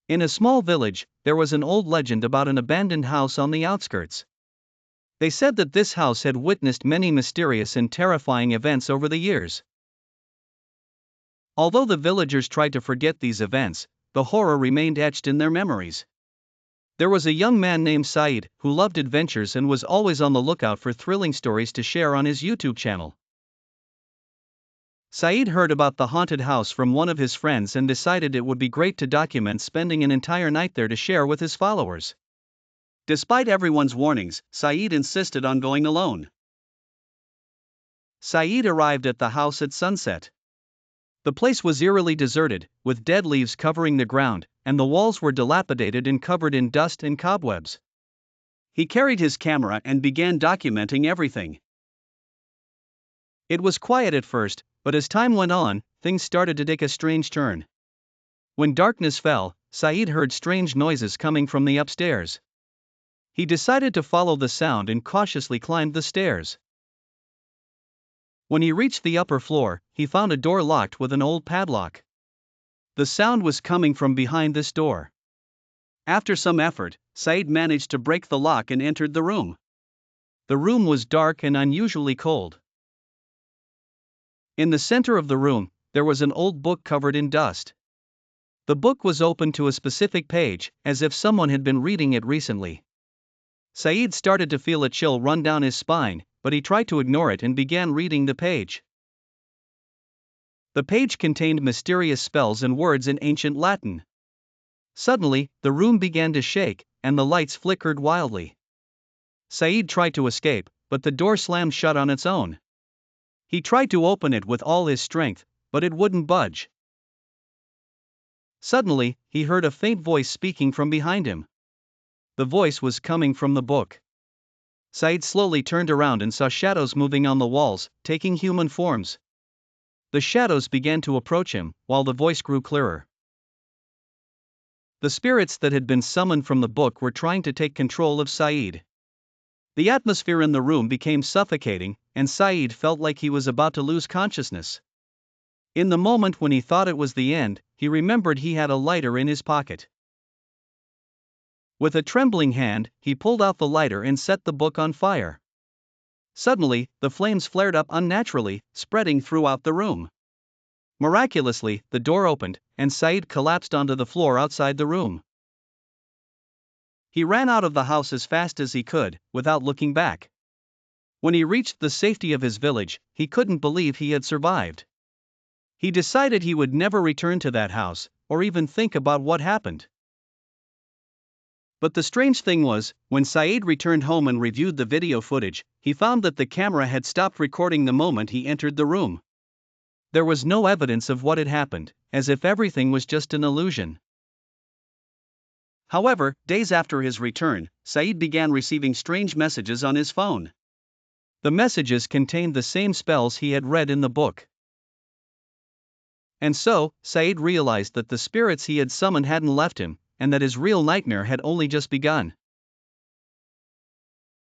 In a small village, there was an old legend about an abandoned house on the outskirts. They said that this house had witnessed many mysterious and terrifying events over the years. Although the villagers tried to forget these events, the horror remained etched in their memories. There was a young man named Saeed who loved adventures and was always on the lookout for thrilling stories to share on his YouTube channel. Saeed heard about the haunted house from one of his friends and decided it would be great to document spending an entire night there to share with his followers. Despite everyone's warnings, Saeed insisted on going alone. Saeed arrived at the house at sunset. The place was eerily deserted, with dead leaves covering the ground, and the walls were dilapidated and covered in dust and cobwebs. He carried his camera and began documenting everything. It was quiet at first, but as time went on, things started to take a strange turn. When darkness fell, Saeed heard strange noises coming from the upstairs. He decided to follow the sound and cautiously climbed the stairs. When he reached the upper floor, he found a door locked with an old padlock. The sound was coming from behind this door. After some effort, Saeed managed to break the lock and entered the room. The room was dark and unusually cold. In the center of the room, there was an old book covered in dust. The book was open to a specific page, as if someone had been reading it recently. Saeed started to feel a chill run down his spine, but he tried to ignore it and began reading the page. The page contained mysterious spells and words in ancient Latin. Suddenly, the room began to shake, and the lights flickered wildly. Saeed tried to escape, but the door slammed shut on its own. He tried to open it with all his strength, but it wouldn't budge. Suddenly, he heard a faint voice speaking from behind him. The voice was coming from the book. Saeed slowly turned around and saw shadows moving on the walls, taking human forms. The shadows began to approach him, while the voice grew clearer. The spirits that had been summoned from the book were trying to take control of Saeed. The atmosphere in the room became suffocating, and Saeed felt like he was about to lose consciousness. In the moment when he thought it was the end, he remembered he had a lighter in his pocket. With a trembling hand, he pulled out the lighter and set the book on fire. Suddenly, the flames flared up unnaturally, spreading throughout the room. Miraculously, the door opened, and Saeed collapsed onto the floor outside the room. He ran out of the house as fast as he could, without looking back. When he reached the safety of his village, he couldn't believe he had survived. He decided he would never return to that house, or even think about what happened. But the strange thing was, when Saeed returned home and reviewed the video footage, he found that the camera had stopped recording the moment he entered the room. There was no evidence of what had happened, as if everything was just an illusion. However, days after his return, Saeed began receiving strange messages on his phone. The messages contained the same spells he had read in the book. And so, Saeed realized that the spirits he had summoned hadn't left him, and that his real nightmare had only just begun.